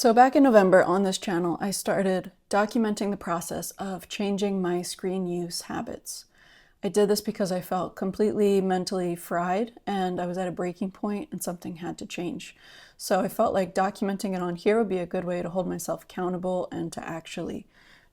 So back in November on this channel, I started documenting the process of changing my screen use habits. I did this because I felt completely mentally fried and I was at a breaking point and something had to change. So I felt like documenting it on here would be a good way to hold myself accountable and to actually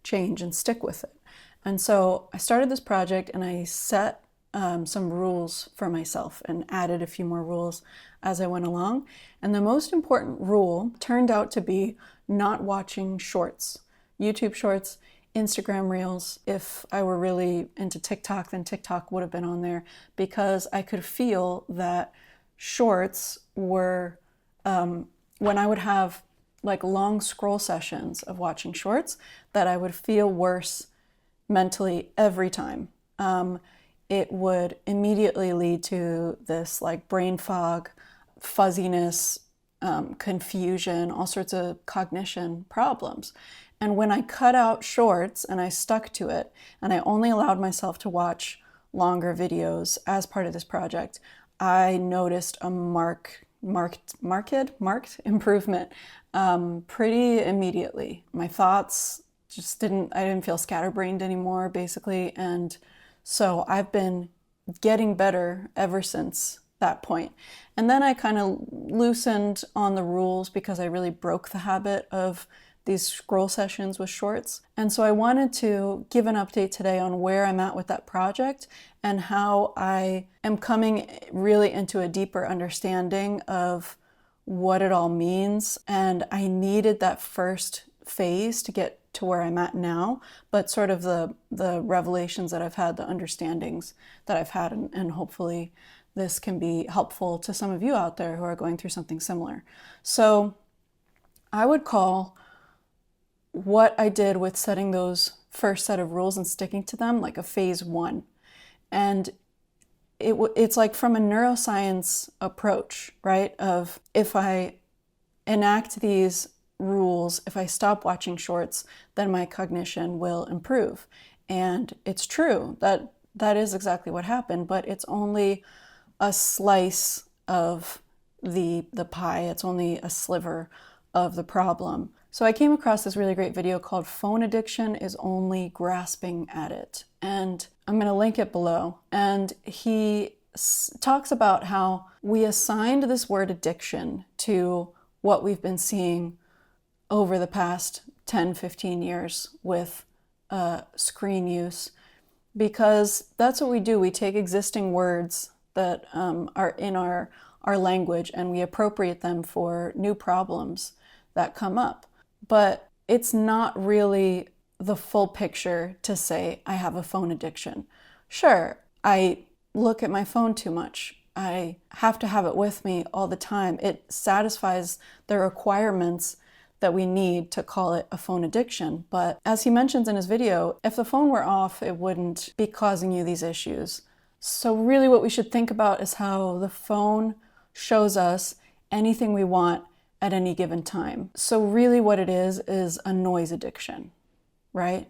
change and stick with it. And so I started this project and I set some rules for myself and added a few more rules as I went along. And the most important rule turned out to be not watching shorts, YouTube shorts, Instagram reels. If I were really into TikTok, then TikTok would have been on there, because I could feel that shorts were, when I would have like long scroll sessions of watching shorts, that I would feel worse mentally every time. It would immediately lead to this like brain fog, fuzziness, confusion, all sorts of cognition problems. And when I cut out shorts and I stuck to it, and I only allowed myself to watch longer videos as part of this project, I noticed a marked improvement pretty immediately. My thoughts just I didn't feel scatterbrained anymore, basically. And so I've been getting better ever since that point. And then I kind of loosened on the rules because I really broke the habit of these scroll sessions with shorts. And so I wanted to give an update today on where I'm at with that project and how I am coming really into a deeper understanding of what it all means. And I needed that first phase to get to where I'm at now, but sort of the revelations that I've had, the understandings that I've had, and hopefully this can be helpful to some of you out there who are going through something similar. So I would call what I did with setting those first set of rules and sticking to them like a phase one. And it's like from a neuroscience approach, right? Of if I enact these rules, if I stop watching shorts, then my cognition will improve. And it's true that that is exactly what happened, but it's only a slice of the pie. It's only a sliver of the problem. So I came across this really great video called Phone Addiction is Only Grasping at It. And I'm going to link it below. And he talks about how we assigned this word addiction to what we've been seeing over the past 10, 15 years with screen use, because that's what we do. We take existing words that are in our language and we appropriate them for new problems that come up. But it's not really the full picture to say I have a phone addiction. Sure, I look at my phone too much. I have to have it with me all the time. It satisfies the requirements that we need to call it a phone addiction. But as he mentions in his video, if the phone were off, it wouldn't be causing you these issues. So really what we should think about is how the phone shows us anything we want at any given time. So really what it is a noise addiction, right?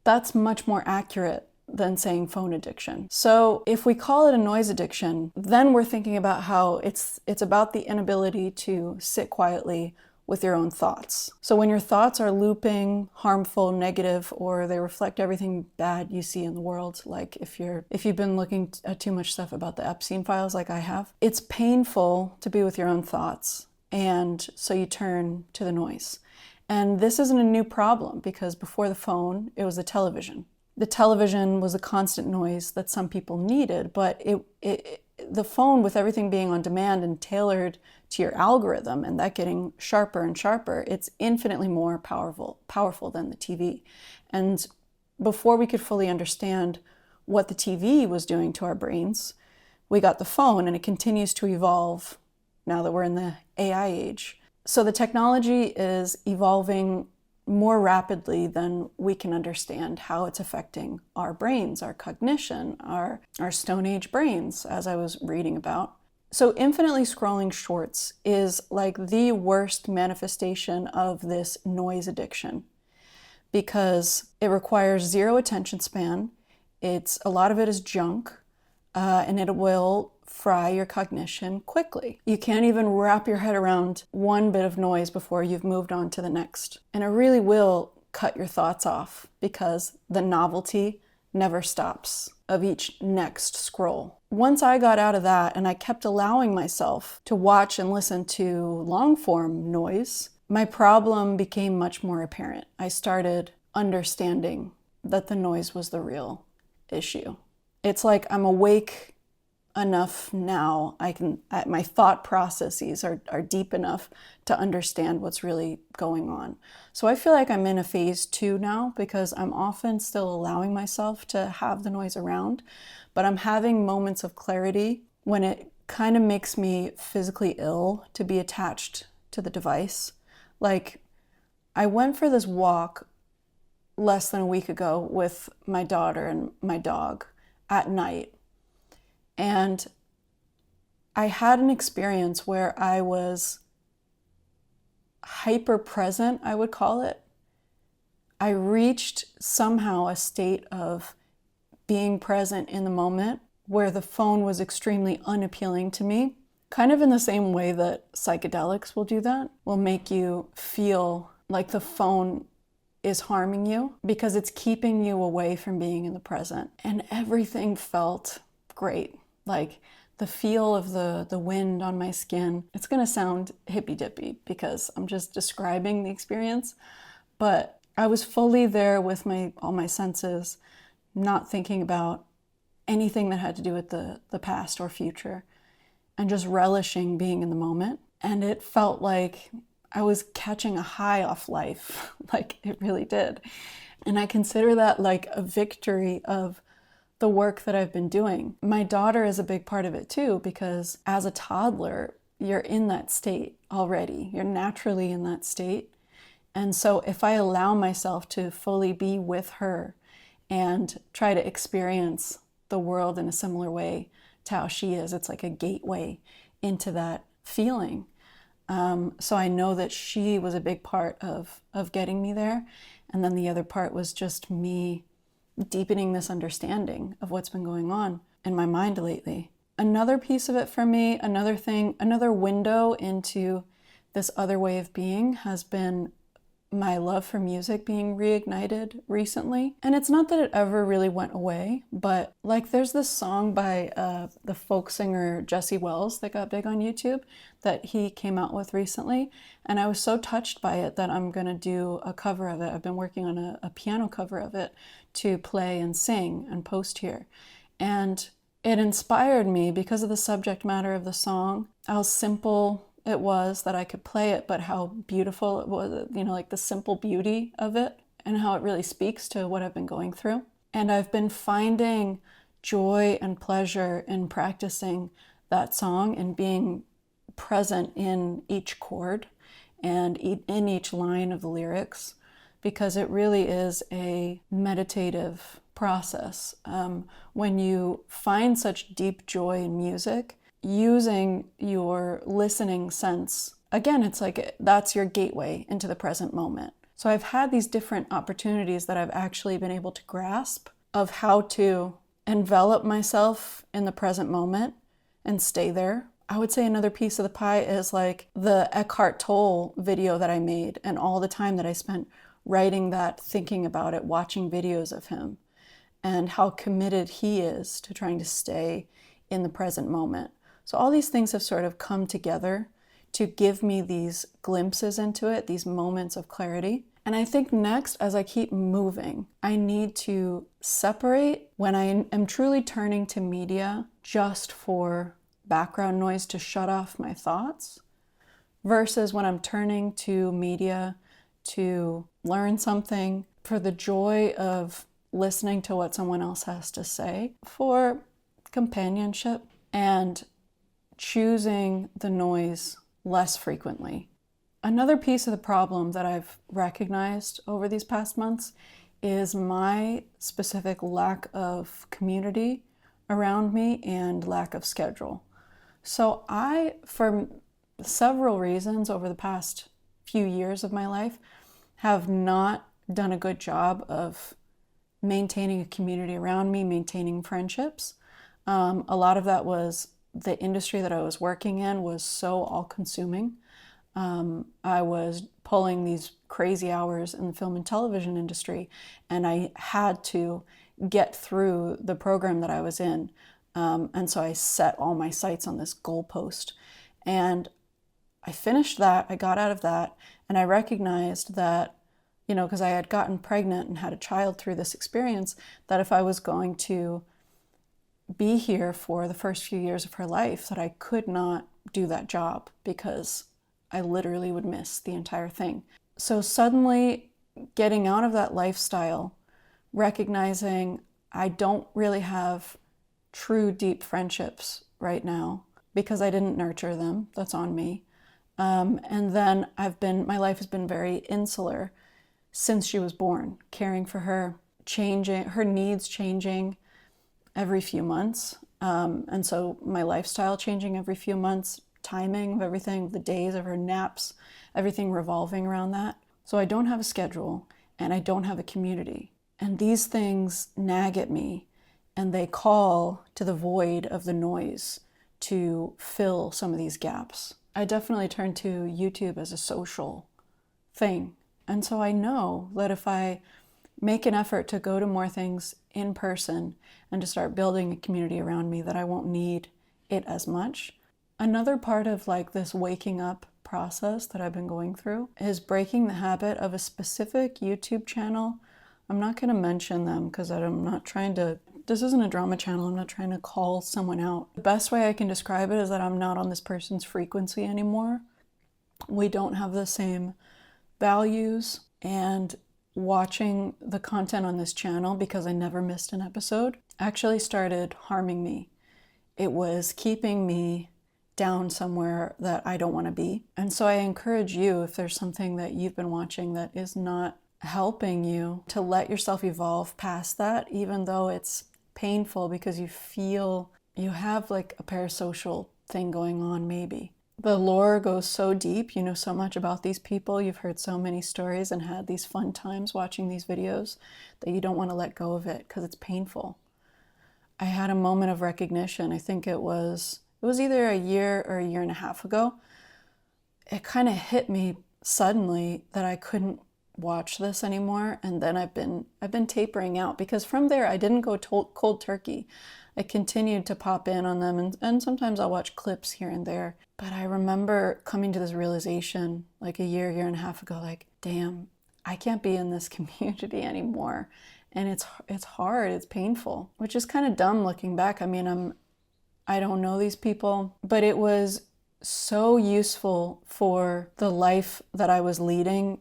That's much more accurate than saying phone addiction. So if we call it a noise addiction, then we're thinking about how it's about the inability to sit quietly with your own thoughts. So when your thoughts are looping, harmful, negative, or they reflect everything bad you see in the world, like if you've been looking at too much stuff about the Epstein files like I have, it's painful to be with your own thoughts. And so you turn to the noise. And this isn't a new problem, because before the phone, it was the television. The television was a constant noise that some people needed, but the phone, with everything being on demand and tailored to your algorithm and that getting sharper and sharper, it's infinitely more powerful than the TV. And before we could fully understand what the TV was doing to our brains, we got the phone, and it continues to evolve now that we're in the AI age. So the technology is evolving more rapidly than we can understand how it's affecting our brains, our cognition, our Stone Age brains, as I was reading about. So infinitely scrolling shorts is like the worst manifestation of this noise addiction, because it requires zero attention span. A lot of it is junk. and it will fry your cognition quickly. You can't even wrap your head around one bit of noise before you've moved on to the next. And it really will cut your thoughts off because the novelty never stops of each next scroll. Once I got out of that and I kept allowing myself to watch and listen to long form noise, my problem became much more apparent. I started understanding that the noise was the real issue. It's like I'm awake enough now, my thought processes are deep enough to understand what's really going on. So I feel like I'm in a phase 2 now because I'm often still allowing myself to have the noise around, but I'm having moments of clarity when it kind of makes me physically ill to be attached to the device. Like, I went for this walk less than a week ago with my daughter and my dog at night. And I had an experience where I was hyper present, I would call it. I reached somehow a state of being present in the moment where the phone was extremely unappealing to me, kind of in the same way that psychedelics will do that, will make you feel like the phone is harming you because it's keeping you away from being in the present. And everything felt great. Like the feel of the wind on my skin. It's gonna sound hippy-dippy because I'm just describing the experience, but I was fully there with all my senses, not thinking about anything that had to do with the past or future, and just relishing being in the moment. And it felt like I was catching a high off life, like it really did. And I consider that like a victory of the work that I've been doing. My daughter is a big part of it too, because as a toddler, you're in that state already. You're naturally in that state. And so if I allow myself to fully be with her and try to experience the world in a similar way to how she is, it's like a gateway into that feeling. So I know that she was a big part of getting me there. And then the other part was just me deepening this understanding of what's been going on in my mind lately. Another piece of it for me, another window into this other way of being has been my love for music being reignited recently. And it's not that it ever really went away, but like there's this song by the folk singer Jesse Wells that got big on YouTube that he came out with recently. And I was so touched by it that I'm gonna do a cover of it. I've been working on a piano cover of it to play and sing and post here. And it inspired me because of the subject matter of the song, how simple it was that I could play it, but how beautiful it was, like the simple beauty of it and how it really speaks to what I've been going through. And I've been finding joy and pleasure in practicing that song and being present in each chord and in each line of the lyrics, because it really is a meditative process. When you find such deep joy in music, using your listening sense, again, it's like that's your gateway into the present moment. So I've had these different opportunities that I've actually been able to grasp of how to envelop myself in the present moment and stay there. I would say another piece of the pie is like the Eckhart Tolle video that I made and all the time that I spent writing that, thinking about it, watching videos of him, and how committed he is to trying to stay in the present moment. So all these things have sort of come together to give me these glimpses into it, these moments of clarity. And I think next, as I keep moving, I need to separate when I am truly turning to media just for background noise to shut off my thoughts, versus when I'm turning to media to learn something for the joy of listening to what someone else has to say, for companionship, and choosing the noise less frequently. Another piece of the problem that I've recognized over these past months is my specific lack of community around me and lack of schedule. So for several reasons over the past few years of my life, have not done a good job of maintaining a community around me, maintaining friendships. A lot of that was the industry that I was working in was so all-consuming. I was pulling these crazy hours in the film and television industry, and I had to get through the program that I was in. And so I set all my sights on this goalpost. And I finished that, I got out of that, and I recognized that, because I had gotten pregnant and had a child through this experience, that if I was going to be here for the first few years of her life, that I could not do that job because I literally would miss the entire thing. So suddenly getting out of that lifestyle, recognizing I don't really have true deep friendships right now because I didn't nurture them. That's on me. And then my life has been very insular since she was born, caring for her, changing, her needs changing every few months. And so my lifestyle changing every few months, timing of everything, the days of her naps, everything revolving around that. So I don't have a schedule and I don't have a community. And these things nag at me and they call to the void of the noise to fill some of these gaps. I definitely turn to YouTube as a social thing. And so I know that if I make an effort to go to more things in person and to start building a community around me, that I won't need it as much. Another part of like this waking up process that I've been going through is breaking the habit of a specific YouTube channel. I'm not going to mention them because I'm not trying to, this isn't a drama channel. I'm not trying to call someone out. The best way I can describe it is that I'm not on this person's frequency anymore. We don't have the same values, and watching the content on this channel, because I never missed an episode, actually started harming me. It was keeping me down somewhere that I don't want to be. And so I encourage you, if there's something that you've been watching that is not helping you, to let yourself evolve past that, even though it's painful because you feel you have like a parasocial thing going on maybe. The lore goes so deep, you know so much about these people, you've heard so many stories and had these fun times watching these videos that you don't want to let go of it because it's painful. I had a moment of recognition. I think it was either a year or a year and a half ago. It kind of hit me suddenly that I couldn't watch this anymore, and then I've been tapering out, because from there I didn't go cold turkey. I continued to pop in on them, and sometimes I'll watch clips here and there. But I remember coming to this realization like a year and a half ago, like, damn, I can't be in this community anymore. And it's hard, it's painful, which is kind of dumb looking back. I mean, I don't know these people, but it was so useful for the life that I was leading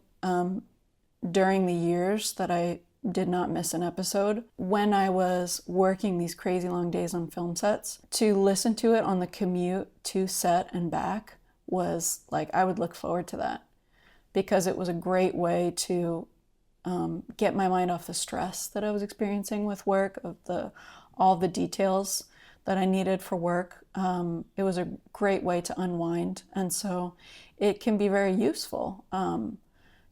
during the years that I did not miss an episode. When I was working these crazy long days on film sets, to listen to it on the commute to set and back was like, I would look forward to that, because it was a great way to get my mind off the stress that I was experiencing with work, of all the details that I needed for work. It was a great way to unwind. And so it can be very useful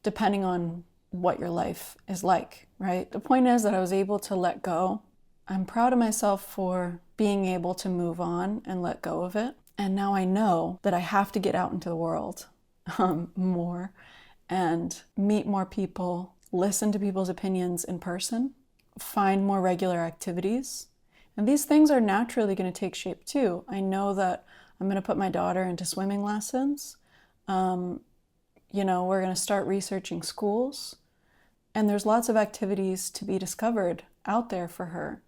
depending on what your life is like, right? The point is that I was able to let go. I'm proud of myself for being able to move on and let go of it. And now I know that I have to get out into the world more and meet more people, listen to people's opinions in person, find more regular activities. And these things are naturally going to take shape too. I know that I'm going to put my daughter into swimming lessons. We're going to start researching schools. And there's lots of activities to be discovered out there for her,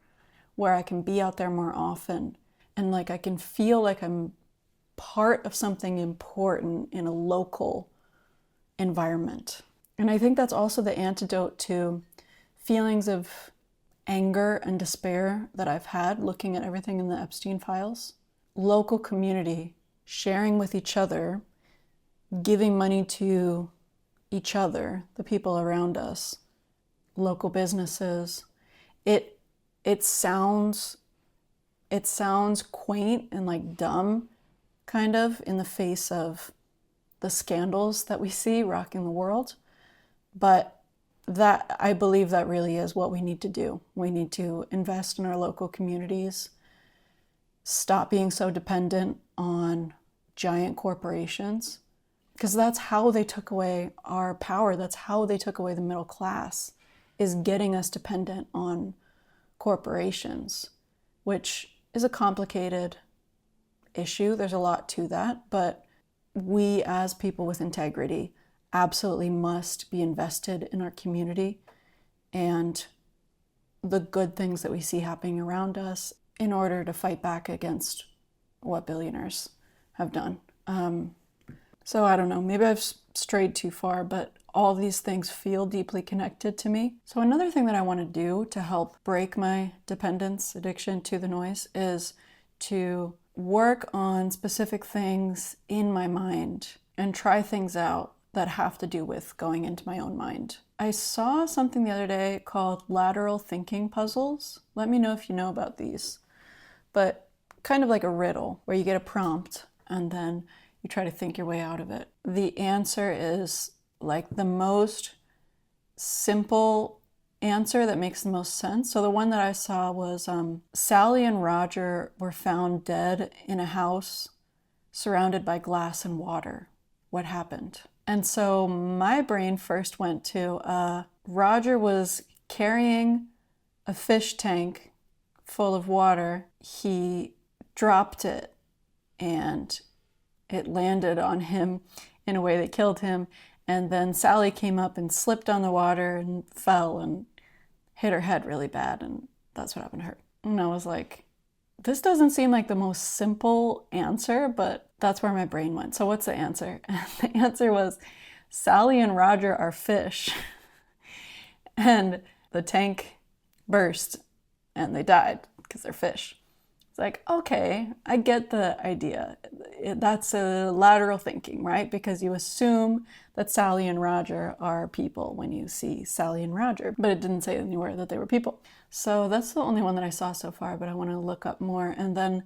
where I can be out there more often. And like I can feel like I'm part of something important in a local environment. And I think that's also the antidote to feelings of anger and despair that I've had looking at everything in the Epstein files. Local community, sharing with each other, giving money to each other, the people around us, local businesses. It sounds quaint and like dumb, kind of, in the face of the scandals that we see rocking the world. But that, I believe that really is what we need to do. We need to invest in our local communities, stop being so dependent on giant corporations, because that's how they took away our power. That's how they took away the middle class, is getting us dependent on corporations, which is a complicated issue. There's a lot to that, but we as people with integrity absolutely must be invested in our community and the good things that we see happening around us in order to fight back against what billionaires have done. So I don't know, maybe I've strayed too far, but all these things feel deeply connected to me. So another thing that I want to do to help break my dependence, addiction to the noise, is to work on specific things in my mind and try things out that have to do with going into my own mind. I saw something the other day called lateral thinking puzzles. Let me know if you know about these. But kind of like a riddle where you get a prompt and then you try to think your way out of it. The answer is like the most simple answer that makes the most sense. So the one that I saw was Sally and Roger were found dead in a house surrounded by glass and water. What happened? And so my brain first went to Roger was carrying a fish tank full of water. He dropped it and it landed on him in a way that killed him. And then Sally came up and slipped on the water and fell and hit her head really bad. And that's what happened to her. And I was like, this doesn't seem like the most simple answer, but that's where my brain went. So what's the answer? And the answer was Sally and Roger are fish. And the tank burst and they died because they're fish. It's like, okay, I get the idea. That's a lateral thinking, right? Because you assume that Sally and Roger are people when you see Sally and Roger, but it didn't say anywhere that they were people. So that's the only one that I saw so far, but I want to look up more. And then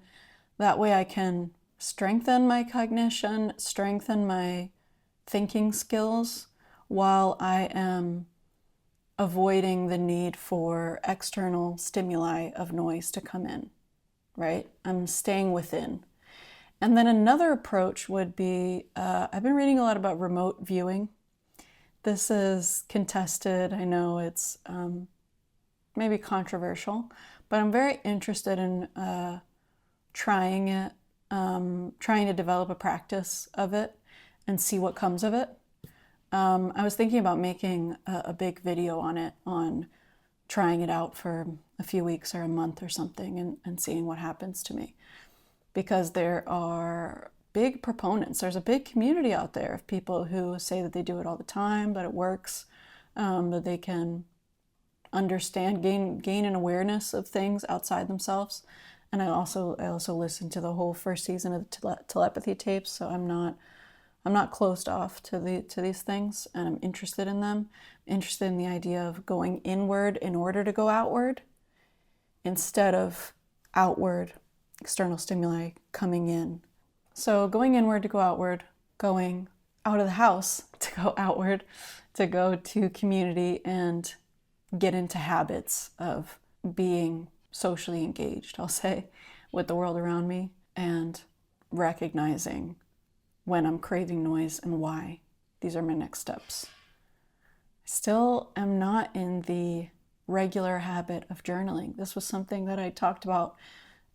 that way I can strengthen my cognition, strengthen my thinking skills while I am avoiding the need for external stimuli of noise to come in. Right? I'm staying within. And then another approach would be, I've been reading a lot about remote viewing. This is contested. I know it's maybe controversial, but I'm very interested in trying it, trying to develop a practice of it and see what comes of it. I was thinking about making a big video on it, on trying it out for a few weeks or a month or something and seeing what happens to me. Because there are big proponents. There's a big community out there of people who say that they do it all the time, that it works, that they can understand, gain an awareness of things outside themselves. And I also listened to the whole first season of the telepathy tapes, so I'm not closed off to these things, and I'm interested in them. I'm interested in the idea of going inward in order to go outward, instead of outward external stimuli coming in. So going inward to go outward, going out of the house to go outward, to go to community and get into habits of being socially engaged, I'll say, with the world around me, and recognizing when I'm craving noise and why. These are my next steps. I still am not in the regular habit of journaling. This was something that I talked about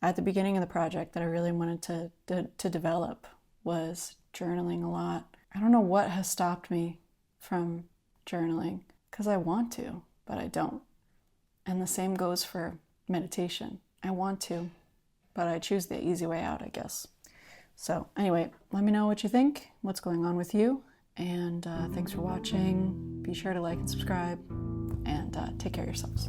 at the beginning of the project that I really wanted to develop, was journaling a lot. I don't know what has stopped me from journaling, because I want to, but I don't. And the same goes for meditation. I want to, but I choose the easy way out, I guess. So anyway, let me know what you think, what's going on with you, and thanks for watching. Be sure to like and subscribe, and take care of yourselves.